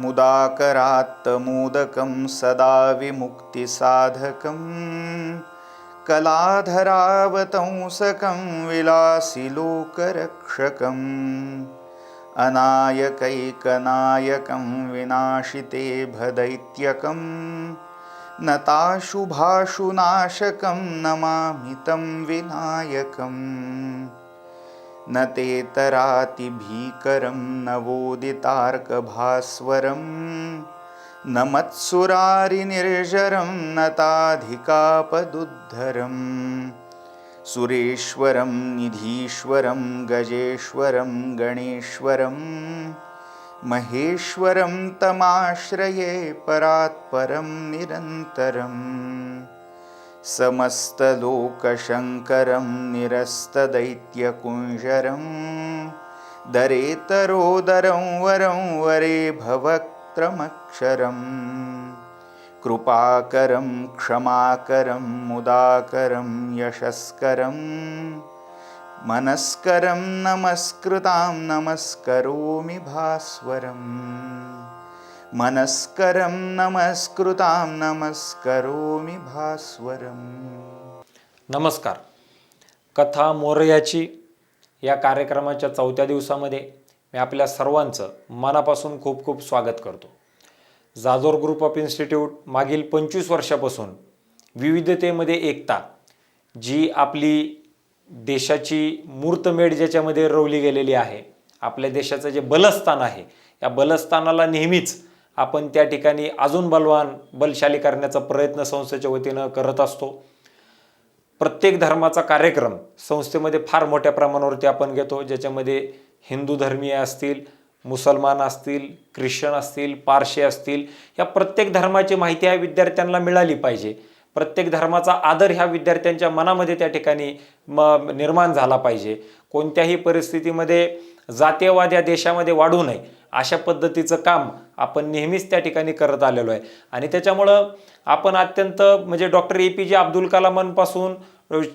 मुदाकरात्तमोदकं सदा विमुक्तिसाधकं कलाधरावतंसकं विलासिलोकरक्षकम् अनायकैकनायकं विनाशिते भदैत्यकं नताशुभाशुनाशकं नमामि तं विनायकम् न तेतरातिभीकरं नवोदितार्कभास्वरं न मत्सुरारिनिर्जरं नताधिकापदुद्धरम् सुरेश्वरं निधीश्वरं गजेश्वरं गणेश्वरं महेश्वरं तमाश्रये परात्परं निरन्तरम् समस्तलोकशङ्करं निरस्तदैत्यकुञ्जरं दरेतरोदरं वरं वरे भवक्त्रमक्षरम् कृपाकरं क्षमाकरं मुदाकरं यशस्करं मनस्करं नमस्कृतां नमस्करोमि भास्वरम् मनस्करं नमस्कृतां नमस्करोमि भास्वरम्. नमस्कार. कथा मोरयाची या कार्यक्रमाच्या 4थ्या दिवसामध्ये मी आपल्या सर्वांचं मनापासून खूप खूप स्वागत करतो. जाधवर ग्रुप ऑफ इन्स्टिट्यूट मागील 25 वर्षापासून विविधतेमध्ये एकता जी आपली देशाची मूर्तमेढ ज्याच्यामध्ये रोवली गेलेली आहे, आपल्या देशाचं जे बलस्थान आहे, या बलस्थानाला नेहमीच आपण त्या ठिकाणी अजून बलशाली करण्याचा प्रयत्न संस्थेच्या वतीनं करत असतो. प्रत्येक धर्माचा कार्यक्रम संस्थेमध्ये फार मोठ्या प्रमाणावरती आपण घेतो, ज्याच्यामध्ये हिंदू धर्मीय असतील, मुसलमान असतील, ख्रिश्चन असतील, पारशी असतील, या प्रत्येक धर्माची माहिती ह्या विद्यार्थ्यांना मिळाली पाहिजे. प्रत्येक धर्माचा आदर ह्या विद्यार्थ्यांच्या मनामध्ये त्या ठिकाणी निर्माण झाला पाहिजे. कोणत्याही परिस्थितीमध्ये जातीयवाद या देशामध्ये वाढू नये अशा पद्धतीचं काम आपण नेहमीच त्या ठिकाणी करत आलेलो आहे. आणि त्याच्यामुळं आपण अत्यंत डॉक्टर APJ अब्दुल कलामांपासून,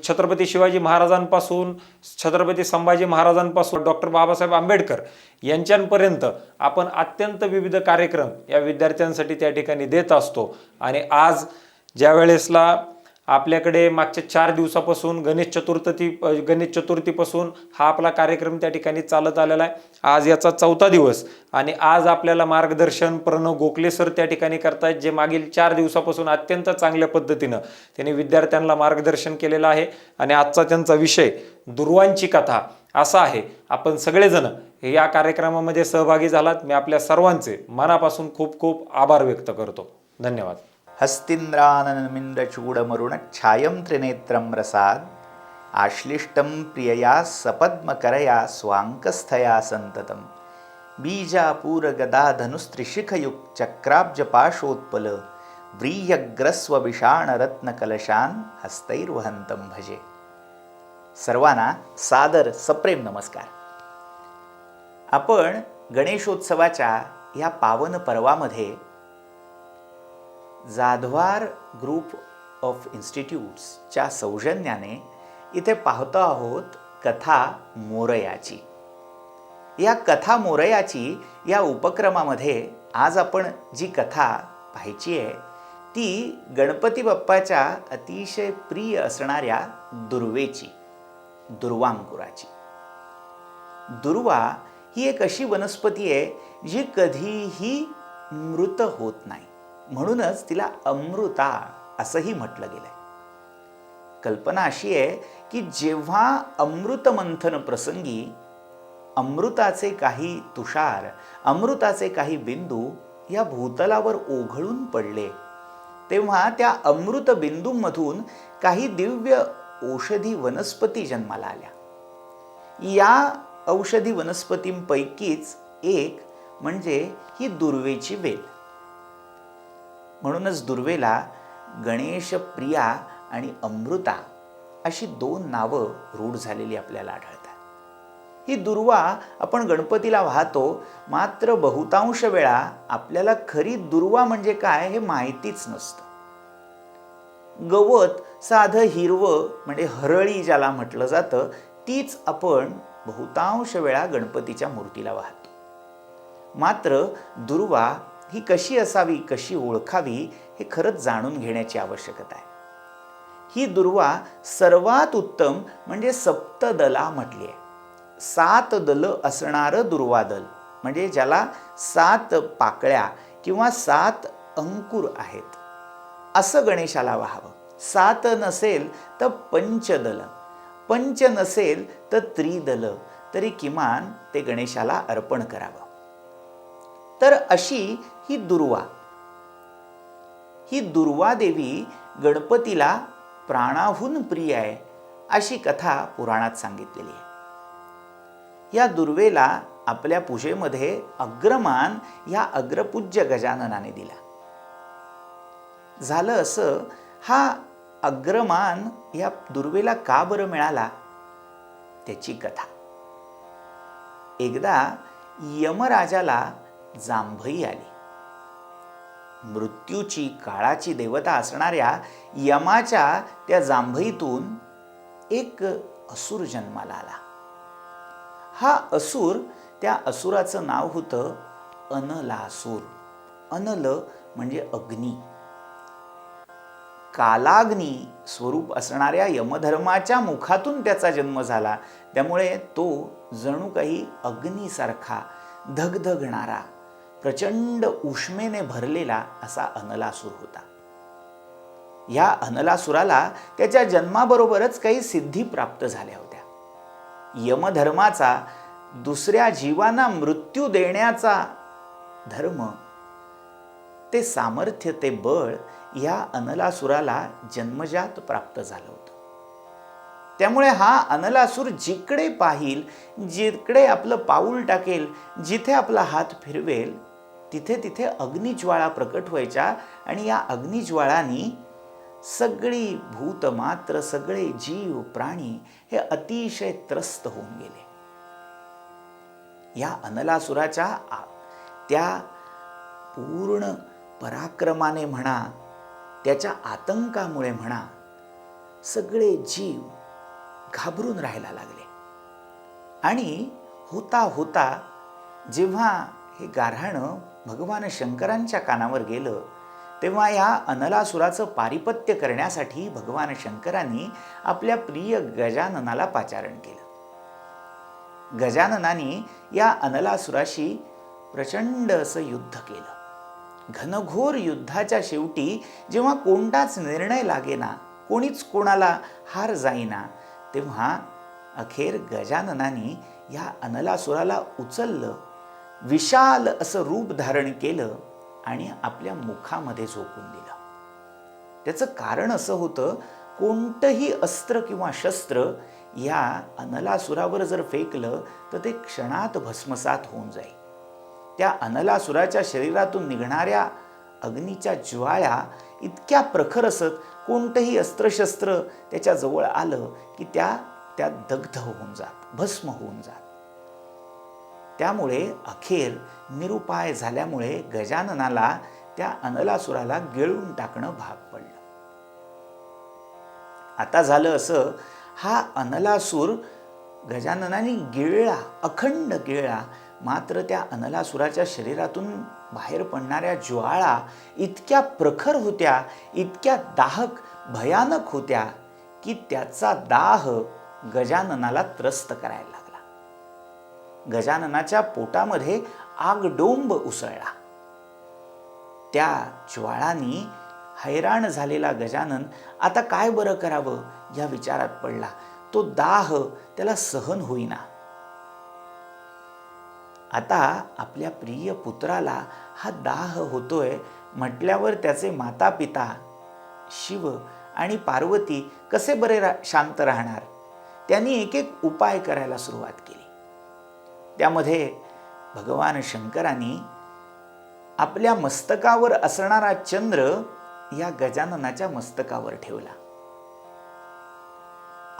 छत्रपती शिवाजी महाराजांपासून, छत्रपती संभाजी महाराजांपासून डॉक्टर बाबासाहेब आंबेडकर यांच्यापर्यंत आपण अत्यंत विविध कार्यक्रम या विद्यार्थ्यांसाठी त्या ठिकाणी देत असतो. आणि आज ज्या वेळेसला आपल्याकडे मागच्या 4 दिवसापासून गणेश चतुर्थीपासून हा आपला कार्यक्रम त्या ठिकाणी चालत आलेला आहे. आज याचा 4था दिवस आणि आज आपल्याला मार्गदर्शन प्रणव गोखले सर त्या ठिकाणी करतायत, जे मागील 4 दिवसापासून अत्यंत चांगल्या पद्धतीनं त्यांनी विद्यार्थ्यांना मार्गदर्शन केलेलं आहे. आणि आजचा त्यांचा विषय दुर्वांची कथा असा आहे. आपण सगळेजण या कार्यक्रमामध्ये सहभागी झालात. मी आपल्या सर्वांचे मनापासून खूप खूप आभार व्यक्त करतो. धन्यवाद. हस्तीन्द्राननमिन्द्रचूडमरुणच्छायं त्रिनेत्रं रसाद आश्लिष्टं प्रियया सपद्मकरया स्वाङ्कस्थया सन्ततं बीजापूरगदाधनुस्त्रिशिखयुक्चक्राब्जपाशोत्पल व्रीह्यग्रस्वविषाणरत्नकलशान् हस्तैर्वहन्तं भजे. सर्वांना सादर सप्रेम नमस्कार. आपण गणेशोत्सवाच्या या पावन पर्वामध्ये जाधवर ग्रुप ऑफ इन्स्टिट्यूट्सच्या सौजन्याने इथे पाहतो आहोत कथा मोरयाची. या कथा मोरयाची या उपक्रमामध्ये आज आपण जी कथा पाहायची आहे ती गणपती बाप्पाच्या अतिशय प्रिय असणाऱ्या दुर्वेची, दुर्वांकुराची. दुर्वा ही एक अशी वनस्पती आहे जी कधीही मृत होत नाही, म्हणूनच तिला अमृता असंही म्हटलं गेलंय. कल्पना अशी आहे की जेव्हा अमृत मंथन प्रसंगी अमृताचे काही तुषार, अमृताचे काही बिंदू या भूतलावर ओघळून पडले, तेव्हा त्या अमृत बिंदूंमधून काही दिव्य औषधी वनस्पती जन्माला आल्या. या औषधी वनस्पतींपैकीच एक म्हणजे ही दुर्वेची वेल. म्हणूनच दुर्वेला गणेश प्रिया आणि अमृता अशी 2 नावं रूढ झालेली आपल्याला आढळतात. ही दुर्वा आपण गणपतीला वाहतो, मात्र बहुतांश वेळा आपल्याला खरी दुर्वा म्हणजे काय हे माहितीच नसतं. गवत साधं हिरवं म्हणजे हरळी ज्याला म्हटलं जातं, तीच आपण बहुतांश वेळा गणपतीच्या मूर्तीला वाहतो. मात्र दुर्वा ही कशी असावी, कशी ओळखावी, हे खरंच जाणून घेण्याची आवश्यकता आहे. ही दुर्वा सर्वात उत्तम म्हणजे सप्तदला म्हटली आहे. 7 दलं असणारं दुर्वादल, म्हणजे ज्याला 7 पाकळ्या किंवा 7 अंकुर आहेत, असं गणेशाला व्हावं. 7 नसेल तर पंचदल, पंच नसेल तर त्रिदल, तरी किमान ते गणेशाला अर्पण करावं. तर अशी ही दुर्वा देवी गणपतीला प्राणाहून प्रिय आहे, अशी कथा पुराणात सांगितलेली आहे. या दुर्वेला आपल्या पूजेमध्ये अग्रमान या अग्रपूज्य गजाननाने दिला. झालं असं, हा अग्रमान या दुर्वेला का बरं मिळाला, त्याची कथा. एकदा यमराजाला जांभई आली. मृत्यूची, काळाची देवता असणाऱ्या यमाच्या त्या जांभईतून एक असुर जन्माला आला. हा असुर, त्या असुराचं नाव होतं अनलासूर. अनल म्हणजे अग्नी. कालाग्नी स्वरूप असणाऱ्या यमधर्माच्या मुखातून त्याचा जन्म झाला. त्यामुळे तो जणू काही अग्नीसारखा धगधगणारा, प्रचंड उष्मेने भरलेला असा अनलासूर होता. या अनलासुराला त्याच्या जन्माबरोबरच काही सिद्धी प्राप्त झाल्या होत्या. यमधर्माचा, दुसऱ्या जीवांना मृत्यू देण्याचा धर्म, ते सामर्थ्य, ते बळ या अनलासुराला जन्मजात प्राप्त झालं होतं. त्यामुळे हा अनलासूर जिकडे पाहिल, जिकडे आपलं पाऊल टाकेल, जिथे आपला हात फिरवेल, तिथे तिथे अग्निज्वाळा प्रकट व्हायच्या. आणि या अग्निज्वाळांनी सगळी भूतमात्र, सगळे जीव प्राणी हे अतिशय त्रस्त होऊन गेले. या अनलासुराच्या त्या पूर्ण पराक्रमाने म्हणा, त्याच्या आतंकामुळे म्हणा, सगळे जीव घाबरून राहायला लागले. आणि होता होता जेव्हा हे गाऱ्हाणं भगवान शंकरांच्या कानावर गेलं, तेव्हा या अनलासुराचं पारिपत्य करण्यासाठी भगवान शंकरांनी आपल्या प्रिय गजाननाला पाचारण केलं. गजाननाने या अनलासुराशी प्रचंड असं युद्ध केलं. घनघोर युद्धाच्या शेवटी जेव्हा कोणताच निर्णय लागेना, कोणीच कोणाला हार जाईना, तेव्हा अखेर गजाननाने या अनलासुराला उचललं, विशाल असं रूप धारण केलं आणि आपल्या मुखामध्ये झोकून दिलं. त्याचं कारण असं होतं, कोणतंही अस्त्र किंवा शस्त्र या अनलासुरावर जर फेकलं तर ते क्षणात भस्मसात होऊन जाईल. त्या अनलासुराच्या शरीरातून निघणाऱ्या अग्नीच्या ज्वाळा इतक्या प्रखर असत, कोणतंही अस्त्रशस्त्र त्याच्या जवळ आलं की त्या दग्ध होऊन जात, भस्म होऊन जात. त्यामुळे अखेर निरुपाय झाल्यामुळे गजाननाला त्या अनलासुराला गिळून टाकणं भाग पडलं. आता झालं असं, हा अनलासूर गजाननाने गिळला, अखंड गिळला. मात्र त्या अनलासुराच्या शरीरातून बाहेर पडणाऱ्या ज्वाळा इतक्या प्रखर होत्या, इतक्या दाहक भयानक होत्या की त्याचा दाह गजाननाला त्रस्त करायला लागला. गजाननाच्या पोटामध्ये आगडोंब उसळला. त्या ज्वाळांनी हैराण झालेला गजानन आता काय बरं करावं या विचारात पडला. तो दाह त्याला सहन होईना. आता आपल्या प्रिय पुत्राला हा दाह होतोय म्हटल्यावर त्याचे माता पिता शिव आणि पार्वती कसे बरे शांत राहणार. त्यांनी एक एक उपाय करायला सुरुवात केली. त्यामध्ये भगवान शंकरांनी आपल्या मस्तकावर असणारा चंद्र या गजाननाच्या मस्तकावर ठेवला.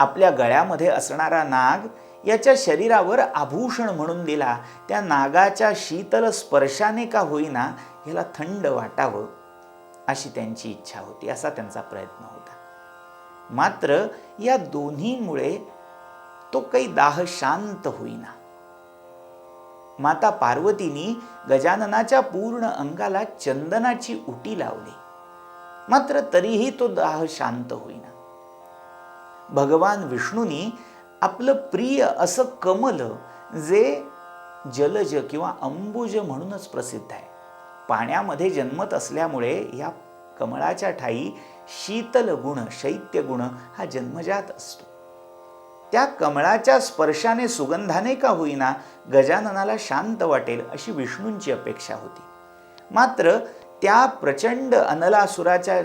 आपल्या गळ्यामध्ये असणारा नाग याच्या शरीरावर आभूषण म्हणून दिला. त्या नागाच्या शीतल स्पर्शाने का होईना याला थंड वाटावं अशी त्यांची इच्छा होती, असा त्यांचा प्रयत्न होता. मात्र या दोन्हीमुळे तो काही दाह शांत होईना. माता पार्वतीनी गजाननाच्या पूर्ण अंगाला चंदनाची उटी लावली, मात्र तरीही तो दाह शांत होईना. भगवान विष्णूंनी आपलं प्रिय असं कमल, जे जलज किंवा अंबुज म्हणूनच प्रसिद्ध आहे, पाण्यामध्ये जन्मत असल्यामुळे या कमळाच्या ठाई शीतल गुण, शैत्य गुण हा जन्मजात असतो. त्या कमळाच्या स्पर्शाने, सुगंधाने का होईना, गजाननाला शांत वाटेल अशी विष्णूंची अपेक्षा होती. मात्र त्या प्रचंड अनलासुराच्या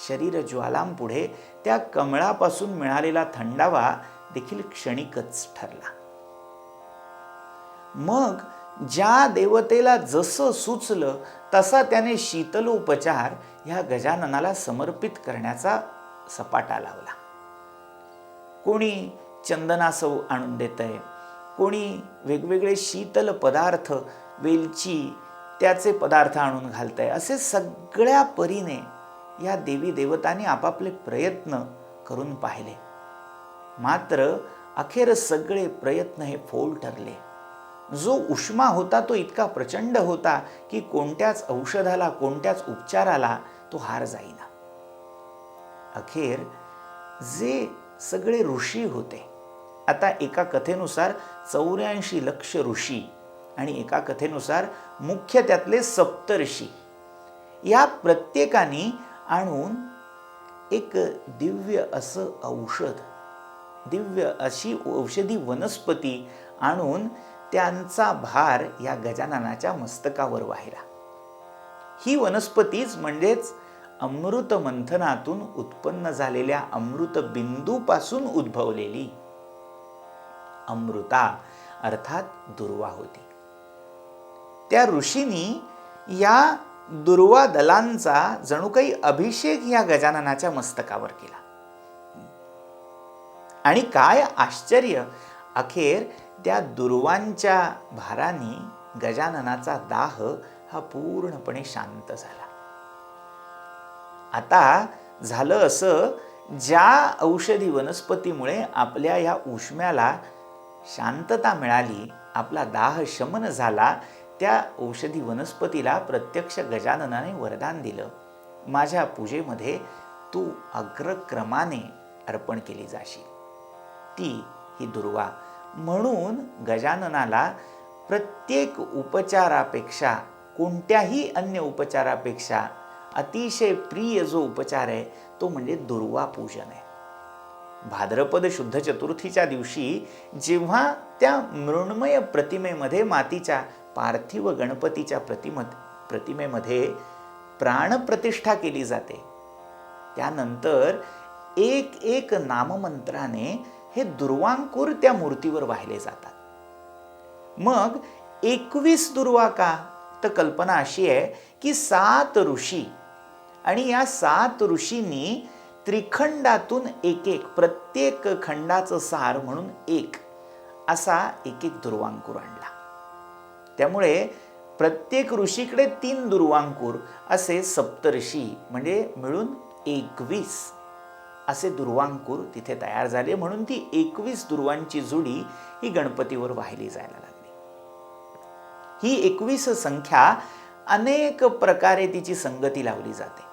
शरीर ज्वालांपुढे त्या कमळापासून मिळालेला थंडावा देखील क्षणिकच ठरला. मग ज्या देवतेला जसं सुचलं तसा त्याने शीतलोपचार ह्या गजाननाला समर्पित करण्याचा सपाटा लावला. कोणी चंदनासव आणून देतंय, कोणी वेगवेगळे शीतल पदार्थ, वेलची त्याचे पदार्थ आणून घालतंय. असे सगळ्या परीने या देवी देवतांनी आपापले प्रयत्न करून पाहिले. मात्र अखेर सगळे प्रयत्न हे फोल ठरले. जो उष्मा होता तो इतका प्रचंड होता की कोणत्याच औषधाला, कोणत्याच उपचाराला तो हार जाईना. अखेर जे सगळे ऋषी होते, आता एका कथेनुसार 84 लक्ष ऋषी आणि एका कथेनुसार मुख्य त्यातले सप्तऋषी, या प्रत्येकाने आणून एक दिव्य असं औषध, दिव्य अशी औषधी वनस्पती आणून त्यांचा भार या गजाननाच्या मस्तकावर वाहिला. ही वनस्पतीच म्हणजेच अमृत मंथनातून उत्पन्न झालेल्या अमृत बिंदूपासून उद्भवलेली अमृता अर्थात दुर्वा होती. त्या ऋषींनी या दुर्वा दलांचा जणू काही अभिषेक या गजाननाच्या मस्तकावर केला. आणि काय आश्चर्य, अखेर त्या दुर्वांच्या भाराने गजाननाचा दाह हा पूर्णपणे शांत झाला. आता झालं असं, ज्या औषधी वनस्पतीमुळे आपल्या या उष्म्याला शांतता मिळाली, आपला दाह शमन झाला, त्या औषधी वनस्पतीला प्रत्यक्ष गजाननाने वरदान दिलं, माझ्या पूजेमध्ये तू अग्रक्रमाने अर्पण केली जाशील. ती ही दुर्वा. म्हणून गजाननाला प्रत्येक उपचारापेक्षा, कोणत्याही अन्य उपचारापेक्षा अतिशय प्रिय जो उपचार आहे तो म्हणजे दुर्वा पूजन आहे. भाद्रपद शुद्ध चतुर्थीच्या दिवशी जेव्हा त्या मृण्मय प्रतिमेमध्ये, मातीच्या पार्थिव गणपतीच्या प्रतिमेमध्ये प्राणप्रतिष्ठा केली जाते, त्यानंतर एक एक नाममंत्राने हे दुर्वांकुर त्या मूर्तीवर वाहिले जातात. मग 21 दुर्वा का? तर कल्पना अशी आहे की 7 ऋषी, आणि या 7 ऋषींनी त्रिखंडातून एक एक, प्रत्येक खंडाचं सार म्हणून एक असा एक एक दुर्वांकुर आणला. त्यामुळे प्रत्येक ऋषीकडे 3 दुर्वांकुर असे सप्तऋषी म्हणजे मिळून 21 असे दुर्वांकुर तिथे तयार झाले. म्हणून ती 21 दुर्वांची जुडी ही गणपतीवर वाहिली जायला लागली. ही 21 संख्या अनेक प्रकारे तिची संगती लावली जाते.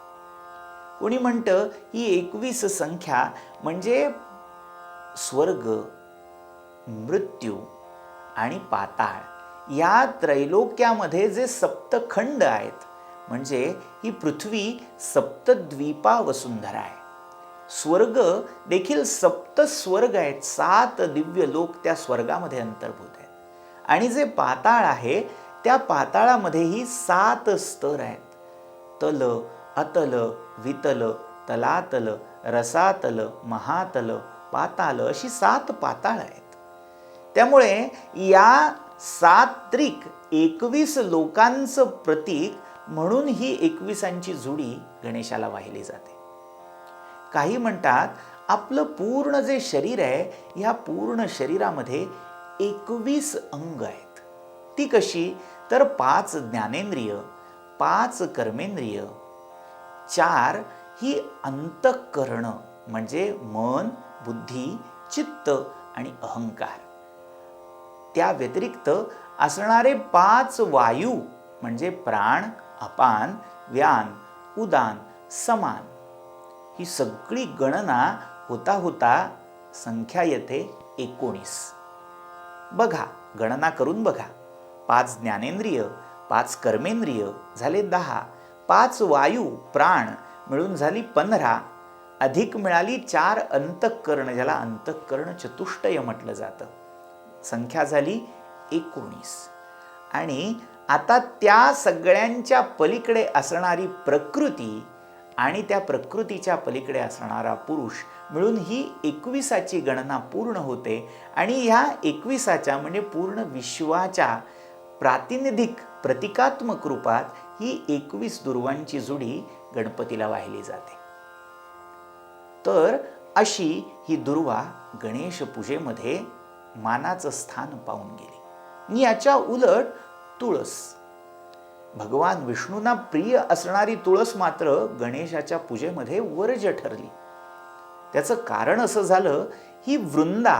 कोणी म्हणतं ही 21 संख्या म्हणजे स्वर्ग, मृत्यू आणि पाताळ या त्रैलोक्यामध्ये जे सप्तखंड आहेत, म्हणजे ही पृथ्वी सप्तद्वीपा वसुंधरा आहे. स्वर्ग देखील 7 स्वर्ग आहेत, 7 दिव्य लोक त्या स्वर्गामध्ये अंतर्भूत आहेत. आणि जे पाताळ आहे त्या पाताळामध्येही 7 स्तर आहेत. तल, अतल, वितल, तलातल, रसातल, महातल, पाताल अशी 7 पाताळ आहेत. त्यामुळे या सात्रिक 21 लोकांचं प्रतीक म्हणून ही 21ांची जुडी गणेशाला वाहिली जाते. काही म्हणतात आपलं पूर्ण जे शरीर आहे या पूर्ण शरीरामध्ये 21 अंग आहेत. ती कशी? तर 5 ज्ञानेंद्रिय, 5 कर्मेंद्रिय, 4 ही अंतःकरण म्हणजे मन, बुद्धी, चित्त आणि अहंकार, त्या व्यतिरिक्त असणारे 5 वायू म्हणजे प्राण, अपान, व्यान, उदान, समान, ही सगळी गणना होता होता संख्या येते 19. बघा, गणना करून बघा. 5 ज्ञानेंद्रिय, 5 कर्मेंद्रिय झाले 10, 5 वायू प्राण मिळून झाली 15, अधिक मिळाली 4 अंतःकरण, ज्याला अंतःकरण चतुष्टय म्हटलं जातं, संख्या झाली 19. आणि आता त्या सगळ्यांच्या पलीकडे असणारी प्रकृती आणि त्या प्रकृतीच्या पलीकडे असणारा पुरुष मिळून ही 21ची गणना पूर्ण होते. आणि ह्या 21च्या म्हणजे पूर्ण विश्वाच्या प्रातिनिधिक प्रतिकात्मक रूपात ही 21 दुर्वांची जुडी गणपतीला वाहिली जाते. तर अशी ही दुर्वा गणेश पूजेमध्ये मानाचं स्थान पाऊन गेली. याच्या उलट तुळस, भगवान विष्णूंना प्रिय असणारी तुळस मात्र गणेशाच्या पूजेमध्ये वर्ज्य ठरली. त्याचं कारण असं झालं, ही वृंदा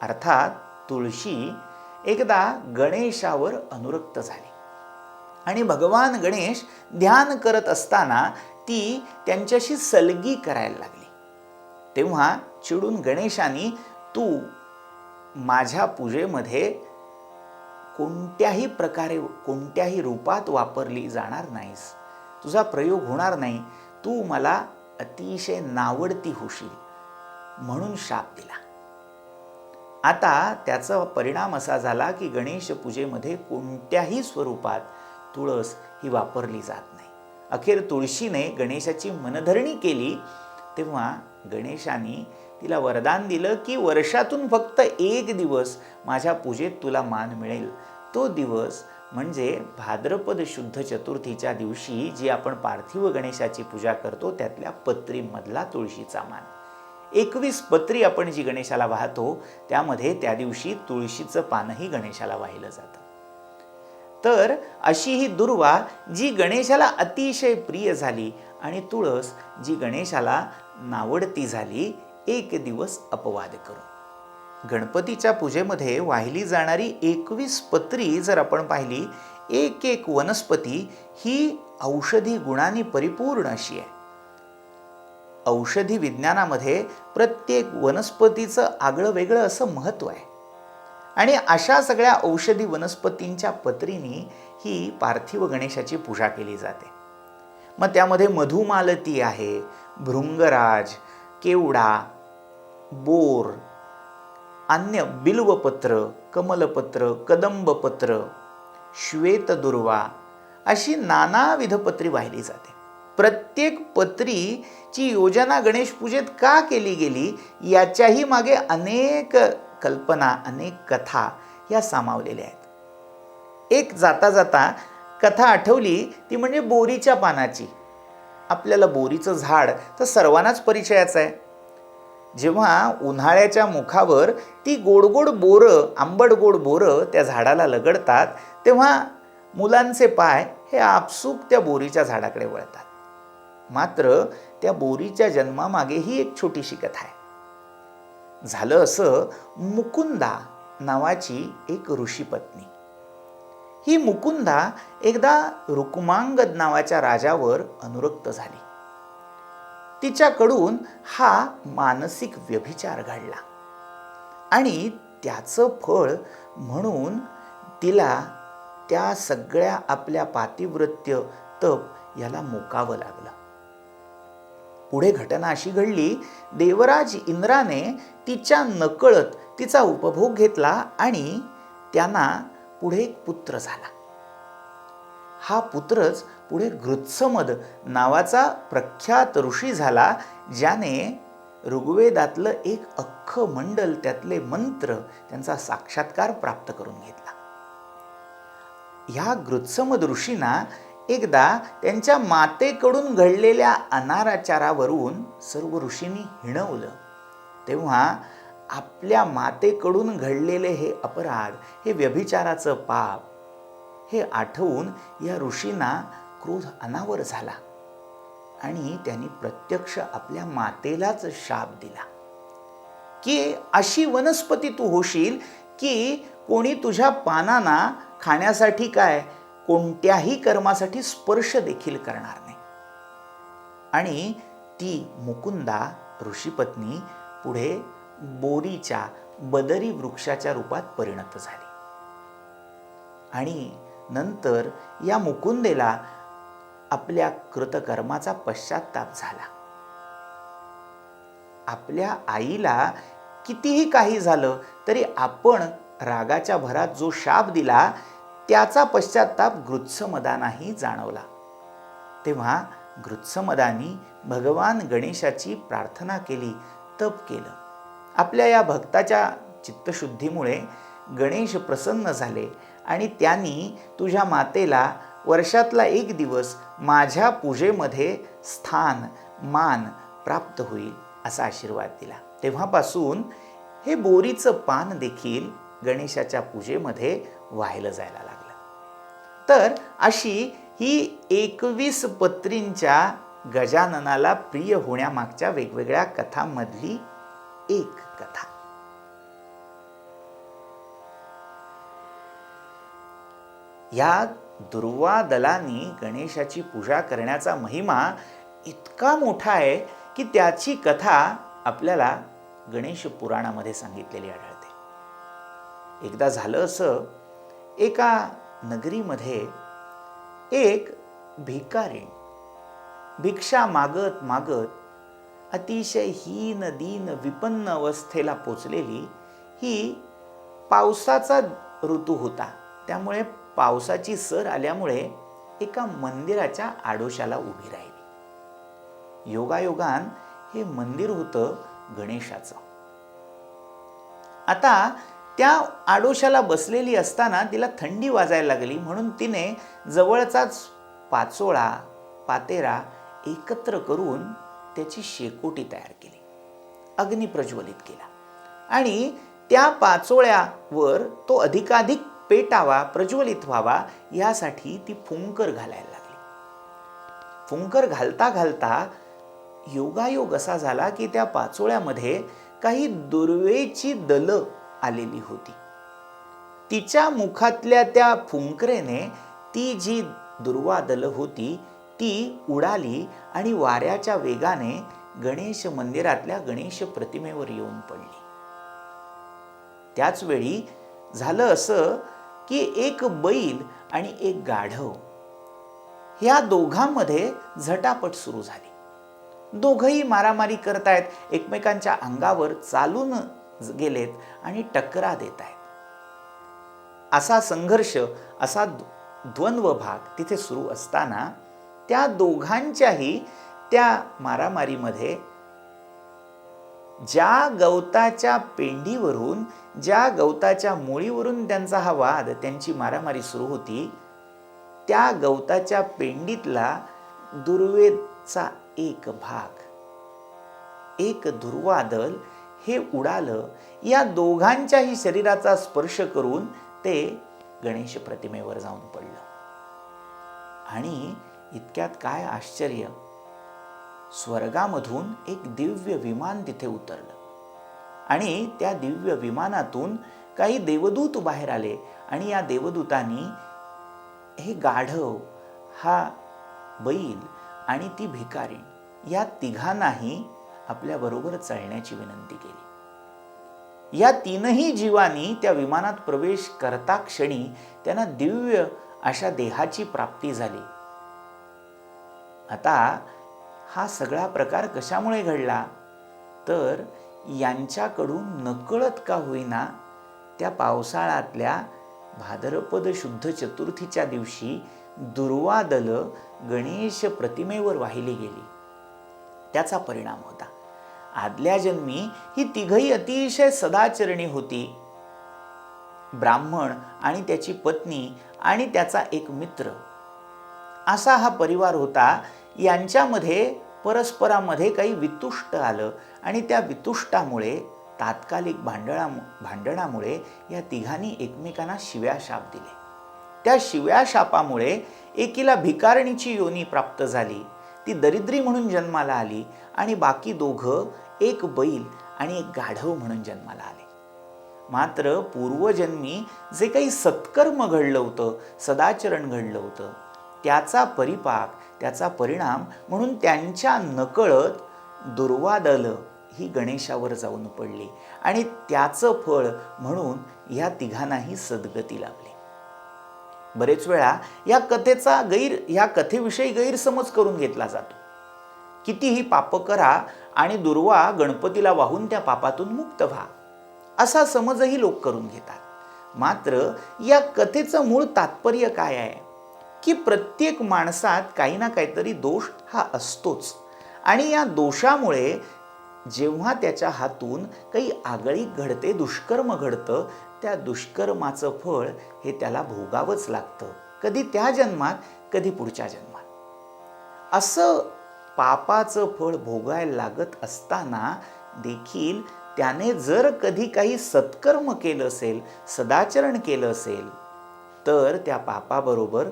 अर्थात तुळशी एकदा गणेशावर अनुरक्त झाली आणि भगवान गणेश ध्यान करत असताना ती त्यांच्याशी सलगी करायला लागली. तेव्हा चिडून गणेशाने, तू माझ्या पूजेमध्ये कोणत्याही प्रकारे कोणत्याही रूपात वापरली जाणार नाहीस, तुझा प्रयोग होणार नाही, तू मला अतिशय नावडती होशील म्हणून शाप दिला. आता त्याचा परिणाम असा झाला की गणेश पूजेमध्ये कोणत्याही स्वरूपात तुळस ही वापरली जात नाही. अखेर तुळशीने गणेशाची मनधरणी केली. तेव्हा गणेशाने तिला वरदान दिलं की वर्षातून फक्त 1 दिवस माझ्या पूजेत तुला मान मिळेल. तो दिवस म्हणजे भाद्रपद शुद्ध चतुर्थीच्या दिवशी जी आपण पार्थिव गणेशाची पूजा करतो त्यातल्या पत्रीमधला तुळशीचा मान. 21 पत्री आपण जी गणेशाला वाहतो त्यामध्ये त्या दिवशी तुळशीचं पानही गणेशाला वाहिलं जातं. तर अशी ही दुर्वा जी गणेशाला अतिशय प्रिय झाली आणि तुळस जी गणेशाला नावडती झाली, 1 दिवस अपवाद करून. गणपतीच्या पूजेमध्ये वाहिली जाणारी 21 पत्री जर आपण पाहिली, एक एक वनस्पती ही औषधी गुणांनी परिपूर्ण अशी आहे. औषधी विज्ञानामध्ये प्रत्येक वनस्पतीचं आगळं वेगळं असं महत्त्व आहे आणि अशा सगळ्या औषधी वनस्पतींच्या पत्रीने ही पार्थिव गणेशाची पूजा केली जाते. मग त्यामध्ये मधुमालती आहे, भृंगराज, केवडा, बोर, अन्य बिल्वपत्र, कमलपत्र, कदंबपत्र, श्वेतदुर्वा अशी नानाविध पत्री वाहिली जाते. प्रत्येक पत्रीची योजना गणेश पूजेत का केली गेली याच्याही मागे अनेक कल्पना, अनेक कथा या सामावलेल्या आहेत. एक जाता जाता कथा आठवली ती म्हणजे बोरीच्या पानाची. आपल्याला बोरीचं झाड तर सर्वांनाच परिचयाचं आहे. जेव्हा उन्हाळ्याच्या मुखावर ती गोडगोड बोरं, आंबट गोड बोरं त्या झाडाला लगडतात तेव्हा मुलांचे पाय हे आपसूक त्या बोरीच्या झाडाकडे वळतात. मात्र त्या बोरीच्या जन्मामागे ही एक छोटीशी कथा आहे. झालं असं, मुकुंदा नावाची एक ऋषीपत्नी, ही मुकुंदा एकदा रुक्मांगद नावाच्या राजावर अनुरक्त झाली. तिच्याकडून हा मानसिक व्यभिचार घडला आणि त्याचं फळ म्हणून तिला त्या सगळ्या आपल्या पातिव्रत्य तप याला मुकावं लागलं. पुढे घटना अशी घडली, देवराज इंद्राने तिच्या नकळत तिचा उपभोग घेतला आणि त्यांना पुढे एक पुत्र झाला. हा पुत्रच पुढे गृत्समद नावाचा प्रख्यात ऋषी झाला, ज्याने ऋग्वेदातलं एक अख्खं मंडल, त्यातले मंत्र, त्यांचा साक्षात्कार प्राप्त करून घेतला. ह्या गृत्समद ऋषींना एकदा त्यांच्या मातेकडून घडलेल्या अनाचारावरून सर्व ऋषींनी हिणवलं. तेव्हा आपल्या मातेकडून घडलेले हे अपराध, हे व्यभिचाराचं पाप, हे आठवून या ऋषींना क्रोध अनावर झाला आणि त्यांनी प्रत्यक्ष आपल्या मातेलाच शाप दिला की अशी वनस्पती तू होशील की कोणी तुझ्या पानांना खाण्यासाठी काय कोणत्याही कर्मासाठी स्पर्श देखील करणार नाही. आणि ती मुकुंदा ऋषीपत्नी पुढे बोरीच्या बदरी वृक्षाच्या रूपात परिणत झाली. आणि नंतर या मुकुंदेला आपल्या कृतकर्माचा पश्चाताप झाला. आपल्या आईला कितीही काही झालं तरी आपण रागाच्या भरात जो शाप दिला त्याचा पश्चाताप गृत्समदानाही जाणवला. तेव्हा गृत्समदानी भगवान गणेशाची प्रार्थना केली, तप केलं. आपल्या या भक्ताच्या चित्तशुद्धीमुळे गणेश प्रसन्न झाले आणि त्यांनी तुझ्या मातेला वर्षातला एक दिवस माझ्या पूजेमध्ये स्थान मान प्राप्त होईल असा आशीर्वाद दिला. तेव्हापासून हे बोरीचं पान देखील गणेशाच्या पूजेमध्ये वाहिलं जायला लागलं. तर अशी ही 21 पत्रींच्या गजाननाला प्रिय होण्यामागच्या वेगवेगळ्या कथांमधली एक कथा. या दुर्वादलानी गणेशाची पूजा करण्याचा महिमा इतका मोठा आहे की त्याची कथा आपल्याला गणेश पुराणामध्ये सांगितलेली आढळते. एकदा झालं असं, एका नगरीमध्ये एक भिकारीण भिक्षा मागत मागत अतिशय हीन दीन विपन्न अवस्थेला पोचलेली. ही पावसाचा ऋतू होता, त्यामुळे पावसाची सर आल्यामुळे एका मंदिराच्या आडोशाला उभी राहिली. योगायोगान हे मंदिर होतं गणेशाचं. आता त्या आडोशाला बसलेली असताना तिला थंडी वाजायला लागली, म्हणून तिने जवळचाच पाचोळा पातेरा एकत्र करून त्याची शेकोटी तयार केली, अग्नी प्रज्वलित केला आणि त्या पाचोळ्यावर तो अधिकाधिक पेटावा, प्रज्वलित व्हावा यासाठी ती फुंकर घालायला लागली. फुंकर घालता घालता योगायोग असा झाला की त्या पाचोळ्यामध्ये काही दुर्वेची दलं आलेली होती. तिच्या मुखातल्या त्या फुंकरेने ती जी दुर्वा दलं होती ती उडाली आणि वाऱ्याच्या वेगाने गणेश मंदिरातल्या गणेश प्रतिमेवर येऊन पडली. त्याच वेळी झालं असं की एक बैल आणि एक गाढव ह्या दोघांमध्ये झटापट सुरू झाली. दोघंही मारामारी करतायत, एकमेकांच्या अंगावर चालून गेलेत आणि टकरा देत आहेत. असा संघर्ष, असा द्वंद्व भाग तिथे सुरू असताना त्या दोघांच्याही त्या मारामारीमध्ये ज्या गवताच्या पेंडीवरून, ज्या गवताच्या मुळीवरून त्यांचा हा वाद, त्यांची मारामारी सुरू होती, त्या गवताच्या पेंडीतला दुर्वेचा एक भाग, एक दुर्वादल हे उडालं. या दोघांच्याही शरीराचा स्पर्श करून ते गणेश प्रतिमेवर जाऊन पडलं. आणि इतक्यात काय आश्चर्य, स्वर्गामधून एक दिव्य विमान तिथे उतरलं आणि त्या दिव्य विमानातून काही देवदूत बाहेर आले आणि या देवदूतांनी हे गाढव, हा बैल आणि ती भिकारीण या तिघांनाही आपल्या बरोबर चढण्याची विनंती केली. या तीनही जीवांनी त्या विमानात प्रवेश करता क्षणी त्यांना दिव्य अशा देहाची प्राप्ती झाली. आता हा सगळा प्रकार कशामुळे घडला, तर यांच्याकडून नकळत का होईना त्या पावसाळ्यातल्या भाद्रपद शुद्ध चतुर्थीच्या दिवशी दुर्वादल गणेश प्रतिमेवर वाहिली गेली. त्याचा परिणाम होता. आदल्या जन्मी ही तिघही अतिशय सदाचरणी होती. ब्राह्मण आणि त्याची पत्नी आणि त्याचा एक मित्र असा हा परिवार होता. यांच्यामध्ये परस्परामध्ये काही वितुष्ट आलं आणि त्या वितुष्टामुळे, तात्कालिक भांडणामुळे या तिघांनी एकमेकांना शिव्या शाप दिले. त्या शिव्या शापामुळे एकीला भिकारणीची योनी प्राप्त झाली, ती दरिद्री म्हणून जन्माला आली आणि बाकी दोघं एक बैल आणि एक गाढव म्हणून जन्माला आले. मात्र पूर्वजन्मी जे काही सत्कर्म घडलं होतं, सदाचरण घडलं होतं, त्याचा परिपाक, त्याचा परिणाम म्हणून त्यांच्या नकळत दुर्वादलं ही गणेशावर जाऊन पडली आणि त्याचं फळ म्हणून ह्या तिघांनाही सद्गती लाभली. बरेच वेळा या कथेविषयी गैरसमज करून घेतला जातो. कितीही पाप करा आणि दुर्वा गणपतीला वाहून त्या पापातून मुक्त व्हा, असा समजही लोक करून घेतात. मात्र या कथेचं मूळ तात्पर्य काय आहे की प्रत्येक माणसात काही ना काहीतरी दोष हा असतोच आणि या दोषामुळे जेव्हा त्याच्या हातून काही आगळीक घडते, दुष्कर्म घडतं, त्या दुष्कर्माचं फळ हे त्याला भोगावंच लागतं, कधी त्या जन्मात, कधी पुढच्या जन्मात. असं पापाचं फळ भोगायला लागत असताना देखील त्याने जर कधी काही सत्कर्म केलं असेल, सदाचरण केलं असेल, तर त्या पापाबरोबर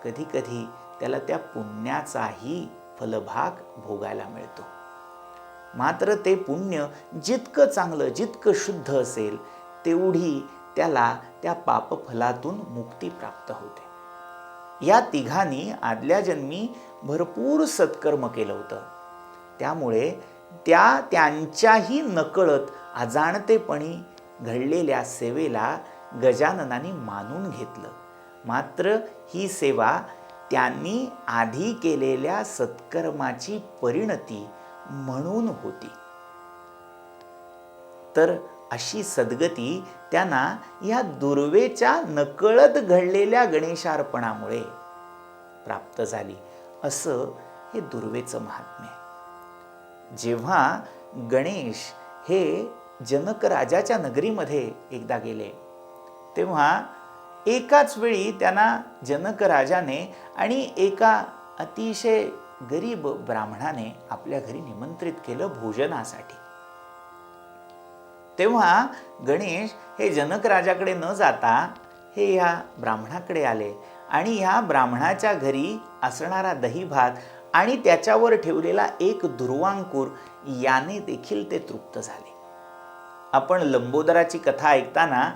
कधी कधी त्याला त्या पुण्याचाही फलभाग भोगायला मिळतो. मात्र ते पुण्य जितकं चांगलं, जितकं शुद्ध असेल, तेवढी त्याला त्या पापफलातून मुक्ती प्राप्त होते. या तिघांनी आदल्या जन्मी भरपूर सत्कर्म केलं होतं, त्यामुळे त्यांच्याही नकळत अजाणतेपणी घडलेल्या सेवेला गजाननाने मानून घेतलं. मात्र ही सेवा त्यांनी आधी केलेल्या सत्कर्माची परिणती म्हणून होती. तर अशी सद्गती त्यांना या दुर्वेच्या नकळत घडलेल्या गणेशार्पणामुळे प्राप्त झाली, असं हे दुर्वेचं महात्म्य आहे. जेव्हा गणेश हे जनक राजाच्या नगरीमध्ये एकदा गेले, तेव्हा एकाच वेळी त्यांना जनक राजाने आणि एका अतिशय गरीब ब्राह्मणाने आपल्या घरी निमंत्रित केलं भोजनासाठी. तेव्हा गणेश हे जनक राजाकडे न जाता हे या ब्राह्मणाकडे आले आणि ह्या ब्राह्मणाच्या घरी असणारा दही भात आणि त्याच्यावर ठेवलेला एक दुर्वांकूर याने देखील ते तृप्त झाले. आपण लंबोदराची कथा ऐकताना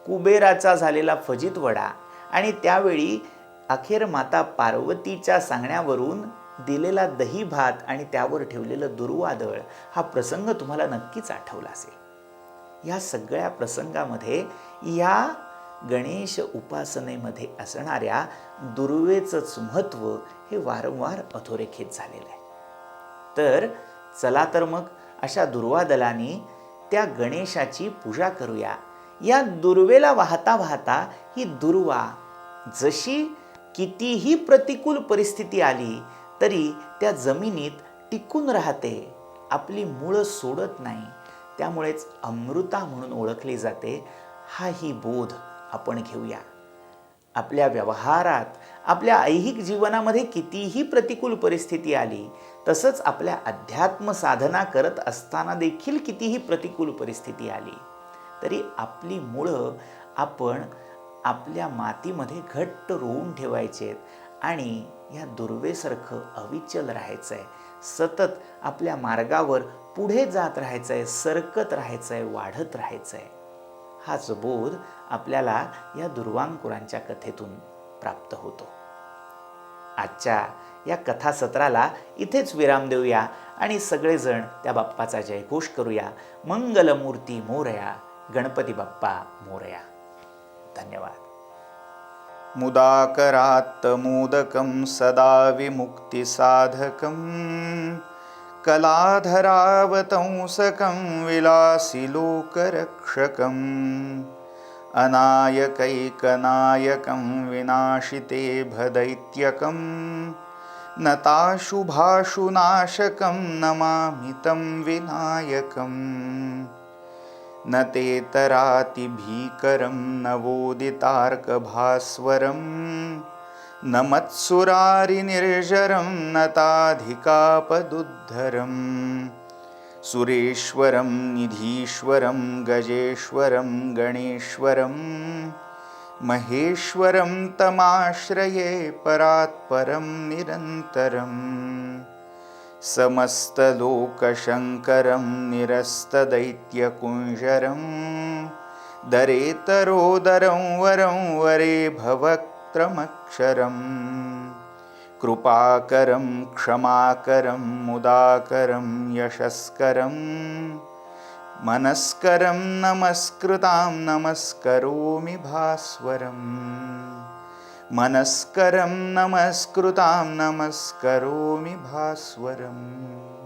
कुबेराचा झालेला फजित वडा आणि त्यावेळी अखेर माता पार्वतीच्या सांगण्यावरून दिलेला दही भात आणि त्यावर ठेवलेलं दुर्वादळ हा प्रसंग तुम्हाला नक्कीच आठवला असेल. या सगळ्या प्रसंगामध्ये या गणेश उपासनेमध्ये असणाऱ्या दुर्वेचंच महत्त्व हे वारंवार अधोरेखित झालेलं आहे. तर चला तर मग अशा दुर्वादलाने त्या गणेशाची पूजा करूया. या दुर्वेला वाहता वाहता ही दुर्वा जशी कितीही प्रतिकूल परिस्थिती आली तरी त्या जमिनीत टिकून राहते, आपली मुळं सोडत नाही, त्यामुळेच अमृता म्हणून ओळखली जाते. हाही बोध आपण घेऊया. आपल्या व्यवहारात, आपल्या ऐहिक जीवनामध्ये कितीही प्रतिकूल परिस्थिती आली, तसंच आपल्या अध्यात्म साधना करत असताना देखील कितीही प्रतिकूल परिस्थिती आली, तरी आपली मुळं आपण आपल्या मातीमध्ये घट्ट रोवून ठेवायचेत आणि या दुर्वेसारखं अविचल राहायचं आहे. सतत आपल्या मार्गावर पुढे जात राहायचं आहे, सरकत राहायचं आहे, वाढत राहायचं आहे. हाच बोध आपल्याला या दुर्वांकुरांच्या कथेतून प्राप्त होतो. आजच्या या कथासत्राला इथेच विराम देऊया आणि सगळेजण त्या बाप्पाचा जयघोष करूया. मंगलमूर्ती मोरया, गणपती बाप्पा मोरया. धन्यवाद. मुदाकरात्त मोदकं सदा विमुक्तिसाधकं कलाधरावतंसकं विलासिलोकरक्षकम् अनायकैकनायकं विनाशिते भदैत्यकं नताशुभाशुनाशकं नमामि तं विनायकम् न तेतरातिभीकरं नवोदितार्कभास्वरं न मत्सुरारिनिर्जरं नताधिकापदुद्धरं सुरेश्वरं निधीश्वरं गजेश्वरं गणेश्वरं महेश्वरं तमाश्रये परात्परं निरन्तरम् समस्तलोकशङ्करं निरस्तदैत्यकुञ्जरं दरेतरोदरं वरं वरे भवक्त्रमक्षरम् कृपाकरं क्षमाकरं मुदाकरं यशस्करं मनस्करं नमस्कृतां नमस्करोमि भास्वरम् मनस्करं नमस्कृतां नमस्करोमि भास्वरम्